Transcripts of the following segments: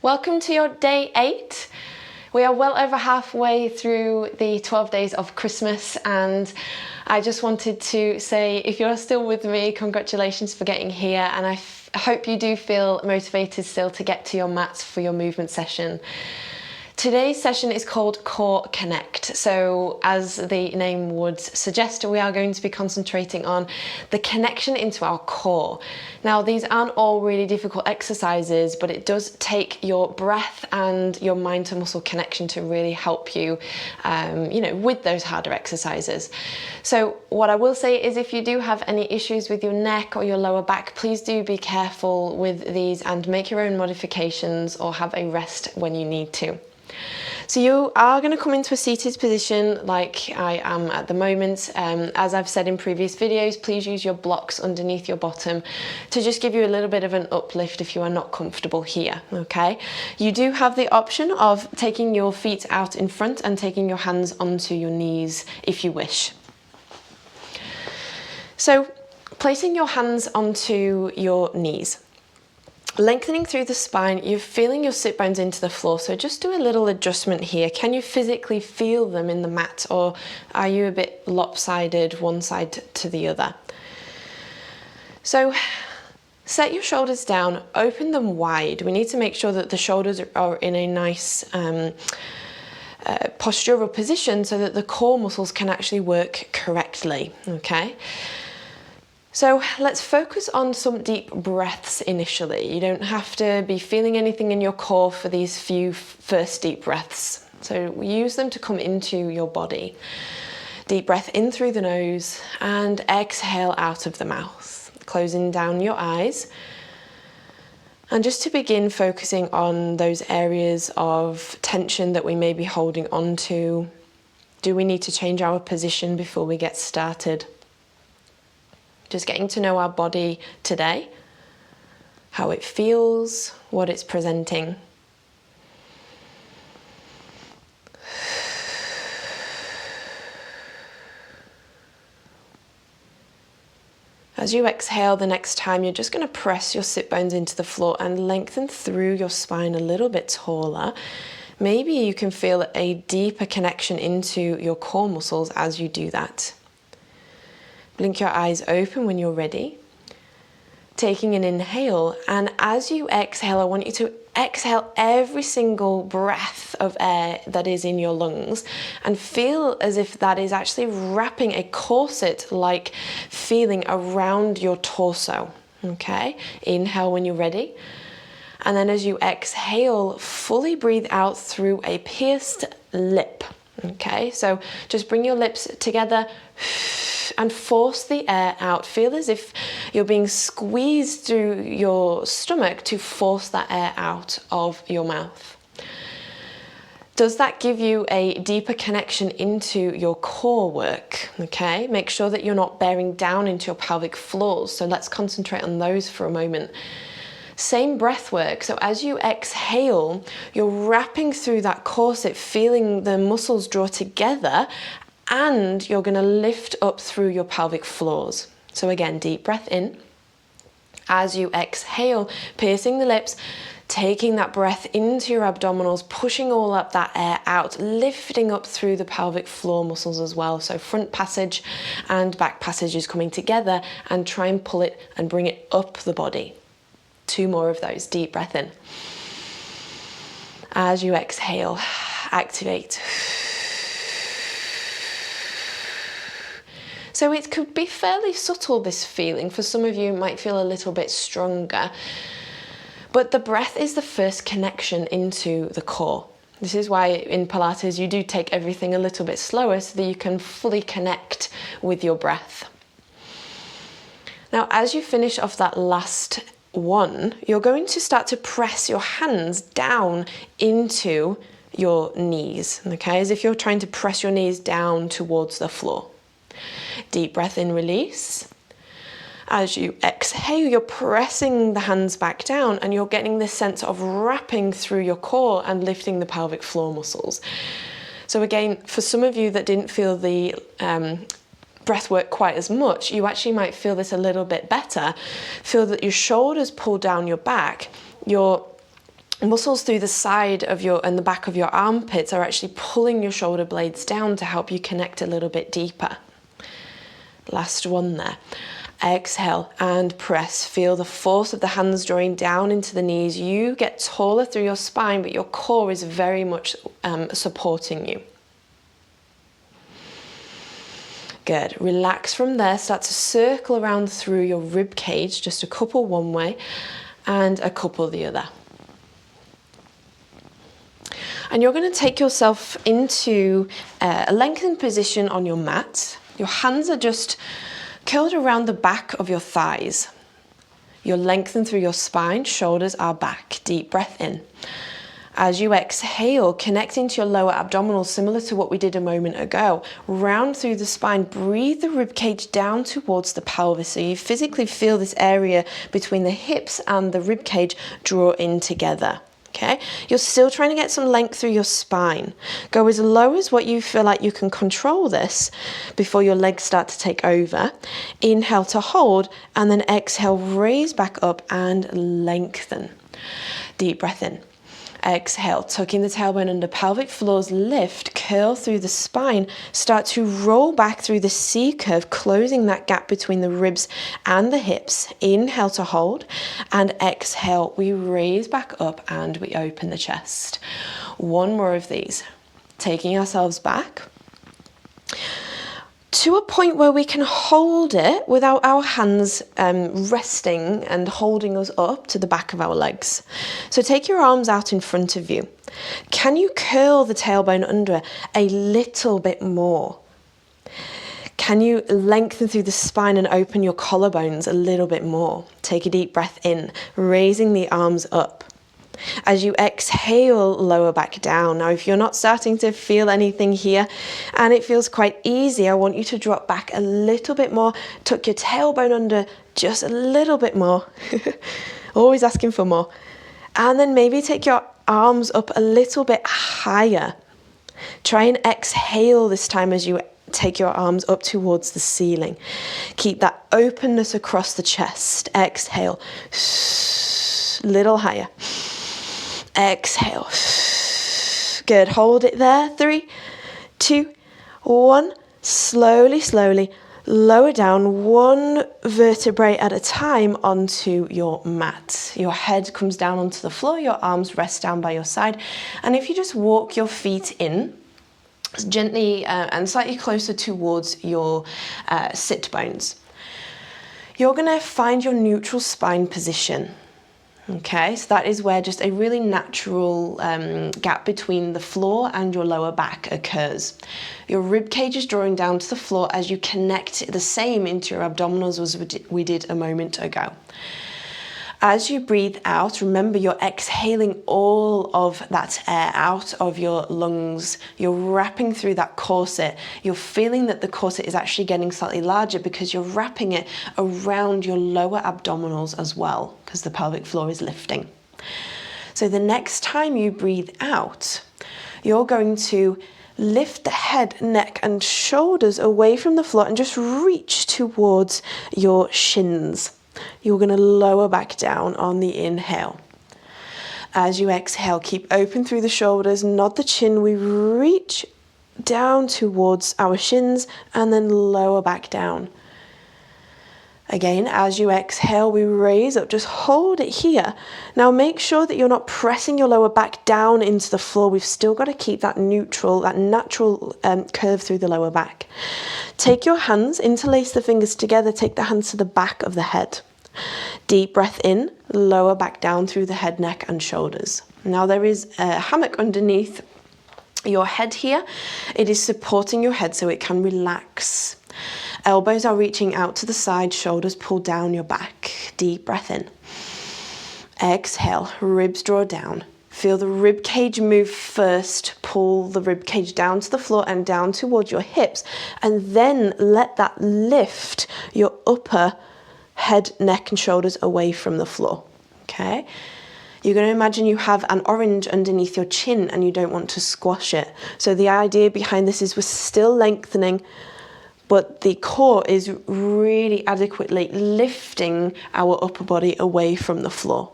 Welcome to your day 8. We are well over halfway through the 12 days of Christmas, and I just wanted to say, if you're still with me, congratulations for getting here, and I hope you do feel motivated still to get to your mats for your movement session. Today's session is called Core Connect. So as the name would suggest, we are going to be concentrating on the connection into our core. Now, these aren't all really difficult exercises, but it does take your breath and your mind to muscle connection to really help you, with those harder exercises. So what I will say is, if you do have any issues with your neck or your lower back, please do be careful with these and make your own modifications or have a rest when you need to. So you are going to come into a seated position like I am at the moment. As I've said in previous videos, please use your blocks underneath your bottom to just give you a little bit of an uplift if you are not comfortable here, okay? You do have the option of taking your feet out in front and taking your hands onto your knees if you wish. So placing your hands onto your knees. Lengthening through the spine, you're feeling your sit bones into the floor, so just do a little adjustment here. Can you physically feel them in the mat, or are you a bit lopsided one side to the other? So set your shoulders down, open them wide. We need to make sure that the shoulders are in a nice postural position so that the core muscles can actually work correctly, okay? So let's focus on some deep breaths initially. You don't have to be feeling anything in your core for these few first deep breaths. So use them to come into your body. Deep breath in through the nose and exhale out of the mouth, closing down your eyes. And just to begin focusing on those areas of tension that we may be holding on to. Do we need to change our position before we get started? Just getting to know our body today, how it feels, what it's presenting. As you exhale the next time, you're just going to press your sit bones into the floor and lengthen through your spine a little bit taller. Maybe you can feel a deeper connection into your core muscles as you do that. Blink your eyes open when you're ready. Taking an inhale, and as you exhale, I want you to exhale every single breath of air that is in your lungs and feel as if that is actually wrapping a corset-like feeling around your torso, okay? Inhale when you're ready. And then as you exhale, fully breathe out through a pierced lip, okay? So just bring your lips together and force the air out. Feel as if you're being squeezed through your stomach to force that air out of your mouth. Does that give you a deeper connection into your core work? Okay, make sure that you're not bearing down into your pelvic floors. So let's concentrate on those for a moment. Same breath work. So as you exhale, you're wrapping through that corset, feeling the muscles draw together, and you're going to lift up through your pelvic floors. So again, deep breath in. As you exhale, piercing the lips, taking that breath into your abdominals, pushing all up that air out, lifting up through the pelvic floor muscles as well. So front passage and back passage is coming together, and try and pull it and bring it up the body. 2 more of those. Deep breath in. As you exhale, activate. So it could be fairly subtle, this feeling. For some of you, it might feel a little bit stronger. But the breath is the first connection into the core. This is why in Pilates you do take everything a little bit slower so that you can fully connect with your breath. Now, as you finish off that last one, you're going to start to press your hands down into your knees, okay? As if you're trying to press your knees down towards the floor. Deep breath in, release. As you exhale, you're pressing the hands back down, and you're getting this sense of wrapping through your core and lifting the pelvic floor muscles. So again, for some of you that didn't feel the breath work quite as much, you actually might feel this a little bit better. Feel that your shoulders pull down your back, your muscles through the side of your and the back of your armpits are actually pulling your shoulder blades down to help you connect a little bit deeper. Last one there. Exhale and press. Feel the force of the hands drawing down into the knees. You get taller through your spine, but your core is very much supporting you. Good. Relax from there. Start to circle around through your rib cage, just a couple one way and a couple the other. And you're going to take yourself into a lengthened position on your mat. Your hands are just curled around the back of your thighs. You're lengthened through your spine, shoulders are back. Deep breath in. As you exhale, connecting to your lower abdominals, similar to what we did a moment ago. Round through the spine, breathe the ribcage down towards the pelvis. So you physically feel this area between the hips and the ribcage draw in together. Okay, you're still trying to get some length through your spine. Go as low as what you feel like you can control this before your legs start to take over. Inhale to hold, and then exhale, raise back up and lengthen. Deep breath in. Exhale, tucking the tailbone under, pelvic floors lift, curl through the spine, start to roll back through the C curve, closing that gap between the ribs and the hips. Inhale to hold, and exhale, we raise back up and we open the chest. One more of these, taking ourselves back to a point where we can hold it without our hands resting and holding us up to the back of our legs. So take your arms out in front of you. Can you curl the tailbone under a little bit more? Can you lengthen through the spine and open your collarbones a little bit more? Take a deep breath in, raising the arms up. As you exhale, lower back down. Now, if you're not starting to feel anything here and it feels quite easy, I want you to drop back a little bit more. Tuck your tailbone under just a little bit more. Always asking for more. And then maybe take your arms up a little bit higher. Try and exhale this time as you take your arms up towards the ceiling. Keep that openness across the chest. Exhale. Little higher. Exhale. Good. Hold it there. 3, 2, 1. Slowly, slowly lower down one vertebrae at a time onto your mat. Your head comes down onto the floor. Your arms rest down by your side. And if you just walk your feet in gently and slightly closer towards your sit bones, you're going to find your neutral spine position. Okay, so that is where just a really natural gap between the floor and your lower back occurs. Your rib cage is drawing down to the floor as you connect the same into your abdominals as we did a moment ago. As you breathe out, remember you're exhaling all of that air out of your lungs. You're wrapping through that corset. You're feeling that the corset is actually getting slightly larger because you're wrapping it around your lower abdominals as well, because the pelvic floor is lifting. So the next time you breathe out, you're going to lift the head, neck, and shoulders away from the floor and just reach towards your shins. You're going to lower back down on the inhale. As you exhale, keep open through the shoulders, nod the chin. We reach down towards our shins and then lower back down. Again, as you exhale, we raise up. Just hold it here. Now make sure that you're not pressing your lower back down into the floor. We've still got to keep that neutral, that natural curve through the lower back. Take your hands, interlace the fingers together. Take the hands to the back of the head. Deep breath in, lower back down through the head, neck, and shoulders. Now there is a hammock underneath your head here. It is supporting your head so it can relax. Elbows are reaching out to the side, shoulders pull down your back. Deep breath in. Exhale, ribs draw down. Feel the rib cage move first. Pull the rib cage down to the floor and down towards your hips, and then let that lift your upper head, neck, and shoulders away from the floor. Okay? You're going to imagine you have an orange underneath your chin and you don't want to squash it. So the idea behind this is we're still lengthening, but the core is really adequately lifting our upper body away from the floor.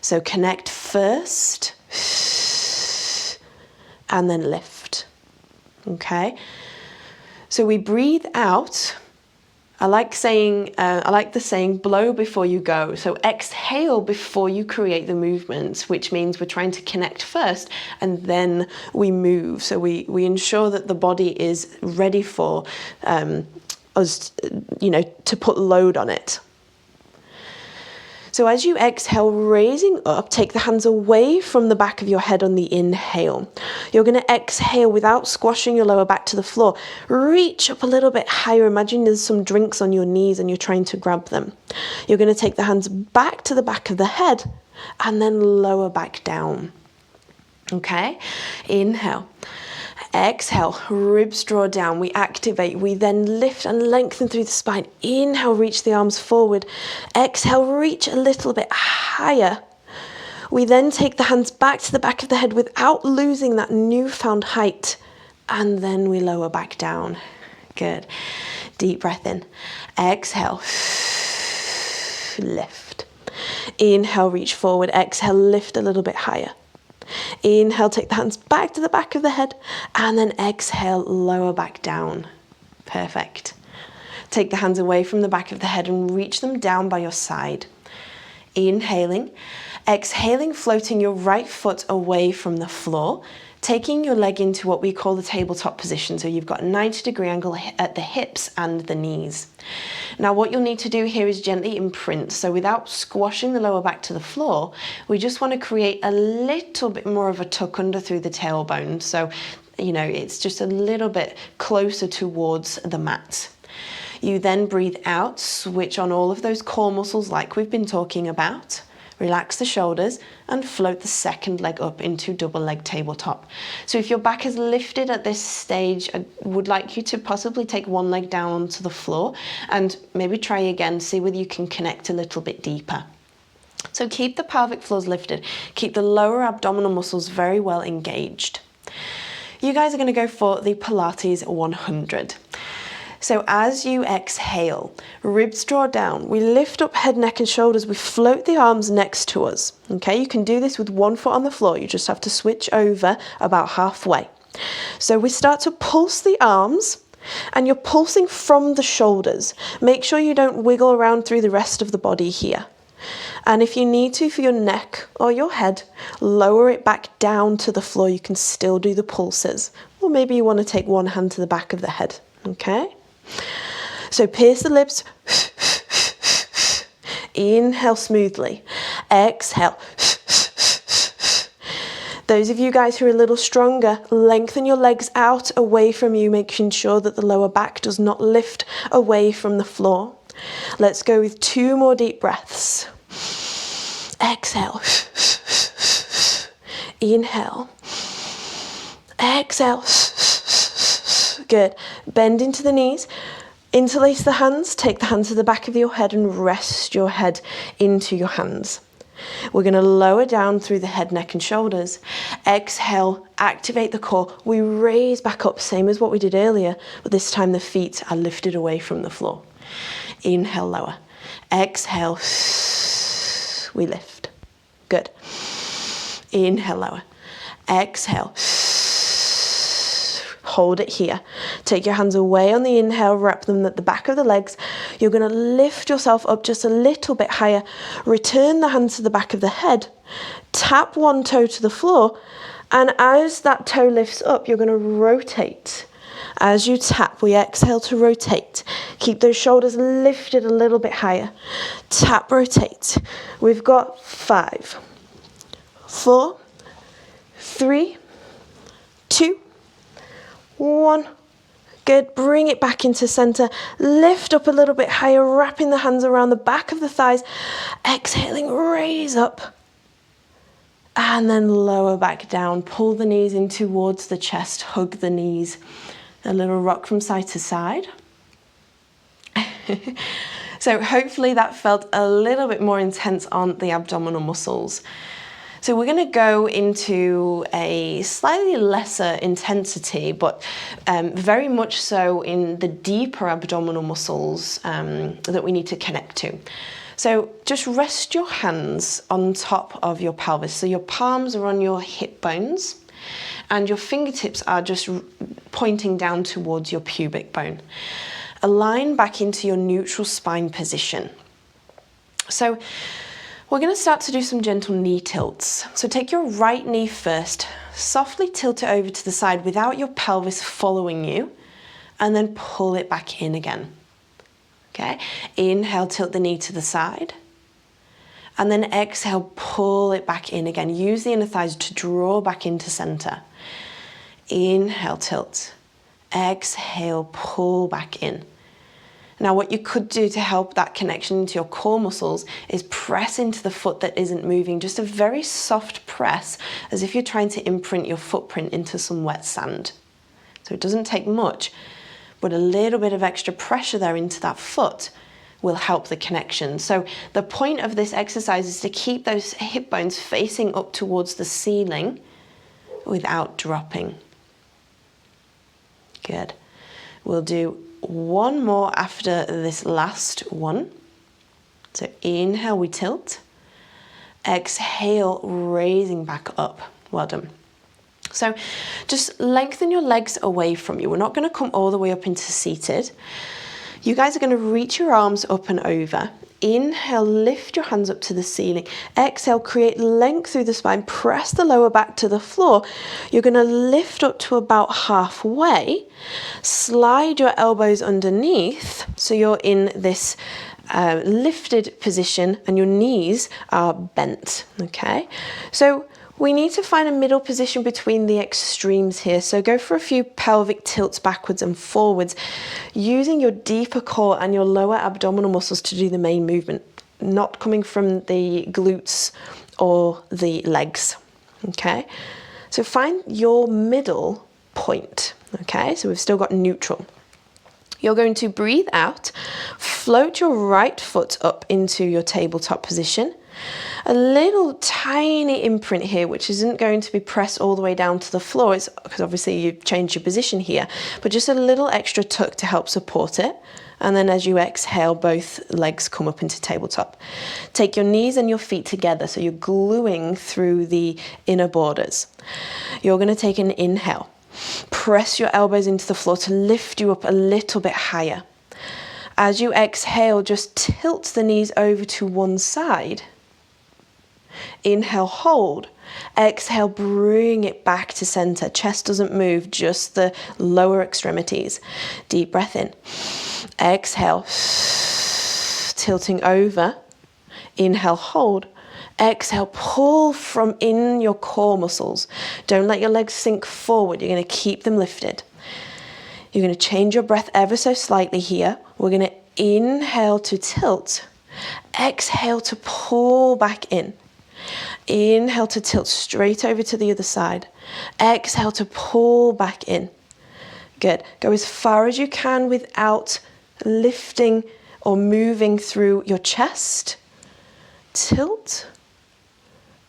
So connect first and then lift. Okay? So we breathe out. I like the saying, blow before you go. So exhale before you create the movement, which means we're trying to connect first and then we move. So we ensure that the body is ready for us, to put load on it. So as you exhale, raising up, take the hands away from the back of your head on the inhale. You're going to exhale without squashing your lower back to the floor. Reach up a little bit higher. Imagine there's some drinks on your knees and you're trying to grab them. You're going to take the hands back to the back of the head and then lower back down. Okay? Inhale. Exhale, ribs draw down, we activate, we then lift and lengthen through the spine. Inhale, reach the arms forward. Exhale, reach a little bit higher. We then take the hands back to the back of the head without losing that newfound height. And then we lower back down. Good. Deep breath in. Exhale. Lift. Inhale, reach forward. Exhale, lift a little bit higher. Inhale, take the hands back to the back of the head and then exhale, lower back down. Perfect. Take the hands away from the back of the head and reach them down by your side. Inhaling, exhaling, floating your right foot away from the floor, taking your leg into what we call the tabletop position. So you've got a 90-degree angle at the hips and the knees. Now what you'll need to do here is gently imprint. So without squashing the lower back to the floor, we just want to create a little bit more of a tuck under through the tailbone. So, it's just a little bit closer towards the mat. You then breathe out, switch on all of those core muscles like we've been talking about. Relax the shoulders and float the second leg up into double leg tabletop. So if your back is lifted at this stage, I would like you to possibly take one leg down onto the floor and maybe try again, see whether you can connect a little bit deeper. So keep the pelvic floors lifted, keep the lower abdominal muscles very well engaged. You guys are going to go for the Pilates 100. So as you exhale, ribs draw down, we lift up head, neck and shoulders, we float the arms next to us. Okay, you can do this with one foot on the floor, you just have to switch over about halfway. So we start to pulse the arms and you're pulsing from the shoulders. Make sure you don't wiggle around through the rest of the body here. And if you need to for your neck or your head, lower it back down to the floor. You can still do the pulses. Or maybe you want to take one hand to the back of the head. Okay? So pierce the lips. Inhale smoothly. Exhale. Those of you guys who are a little stronger, lengthen your legs out away from you, making sure that the lower back does not lift away from the floor. Let's go with 2 more deep breaths. Exhale. Inhale. Exhale. Good. Bend into the knees. Interlace the hands. Take the hands to the back of your head and rest your head into your hands. We're going to lower down through the head, neck and shoulders. Exhale, activate the core. We raise back up, same as what we did earlier, but this time the feet are lifted away from the floor. Inhale, lower. Exhale, we lift. Good. Inhale, lower. Exhale. Hold it here. Take your hands away on the inhale, wrap them at the back of the legs. You're going to lift yourself up just a little bit higher. Return the hands to the back of the head. Tap one toe to the floor. And as that toe lifts up, you're going to rotate. As you tap, we exhale to rotate. Keep those shoulders lifted a little bit higher. Tap, rotate. We've got 5, 4, 3, 2, 1. Good. Bring it back into center. Lift up a little bit higher, wrapping the hands around the back of the thighs. Exhaling, raise up. And then lower back down. Pull the knees in towards the chest. Hug the knees. A little rock from side to side. So hopefully that felt a little bit more intense on the abdominal muscles. So we're going to go into a slightly lesser intensity, but very much so in the deeper abdominal muscles that we need to connect to. So just rest your hands on top of your pelvis. So your palms are on your hip bones and your fingertips are just pointing down towards your pubic bone. Align back into your neutral spine position. So we're going to start to do some gentle knee tilts. So take your right knee first, softly tilt it over to the side without your pelvis following you, and then pull it back in again. Okay, inhale, tilt the knee to the side, and then exhale, pull it back in again. Use the inner thighs to draw back into center. Inhale, tilt. Exhale, pull back in. Now what you could do to help that connection into your core muscles is press into the foot that isn't moving. Just a very soft press, as if you're trying to imprint your footprint into some wet sand. So it doesn't take much, but a little bit of extra pressure there into that foot will help the connection. So the point of this exercise is to keep those hip bones facing up towards the ceiling without dropping. Good. We'll do one more after this last one. So inhale, we tilt. Exhale, raising back up. Well done. So just lengthen your legs away from you. We're not going to come all the way up into seated. You guys are going to reach your arms up and over. Inhale, lift your hands up to the ceiling. Exhale, create length through the spine. Press the lower back to the floor. You're going to lift up to about halfway. Slide your elbows underneath so you're in this lifted position and your knees are bent. Okay, so we need to find a middle position between the extremes here. So go for a few pelvic tilts backwards and forwards, using your deeper core and your lower abdominal muscles to do the main movement, not coming from the glutes or the legs. Okay, so find your middle point. Okay, so we've still got neutral. You're going to breathe out, float your right foot up into your tabletop position. A little tiny imprint here, which isn't going to be pressed all the way down to the floor. It's because obviously you've changed your position here, but just a little extra tuck to help support it. And then as you exhale, both legs come up into tabletop. Take your knees and your feet together, so you're gluing through the inner borders. You're going to take an inhale. Press your elbows into the floor to lift you up a little bit higher. As you exhale, just tilt the knees over to one side. Inhale, hold. Exhale, bring it back to center. Chest doesn't move, just the lower extremities. Deep breath in. Exhale, tilting over. Inhale, hold. Exhale, pull from in your core muscles. Don't let your legs sink forward. You're going to keep them lifted. You're going to change your breath ever so slightly here. We're going to inhale to tilt. Exhale to pull back in. Inhale to tilt straight over to the other side. Exhale to pull back in. Good. Go as far as you can without lifting or moving through your chest. Tilt.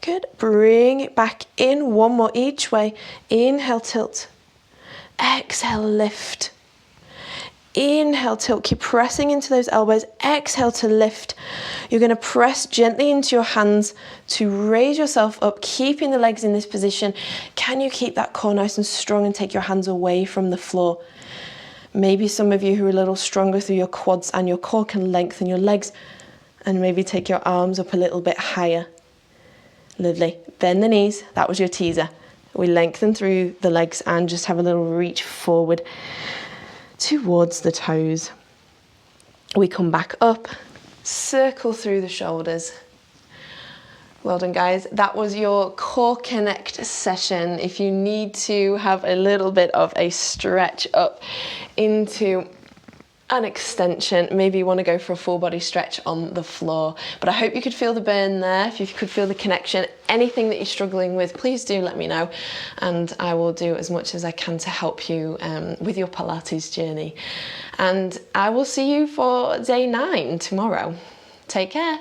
Good. Bring it back in. One more each way. Inhale, tilt. Exhale, lift. Inhale, tilt. Keep pressing into those elbows. Exhale to lift. You're going to press gently into your hands to raise yourself up, keeping the legs in this position. Can you keep that core nice and strong and take your hands away from the floor? Maybe some of you who are a little stronger through your quads and your core can lengthen your legs and maybe take your arms up a little bit higher. Lovely. Bend the knees. That was your teaser. We lengthen through the legs and just have a little reach forward towards the toes. We come back up, circle through the shoulders. Well done, guys. That was your Core Connect session. If you need to have a little bit of a stretch up into an extension, maybe you want to go for a full body stretch on the floor, but I hope you could feel the burn there. If you could feel the connection, anything that you're struggling with, please do let me know and I will do as much as I can to help you with your Pilates journey. And I will see you for day 9 tomorrow. Take care.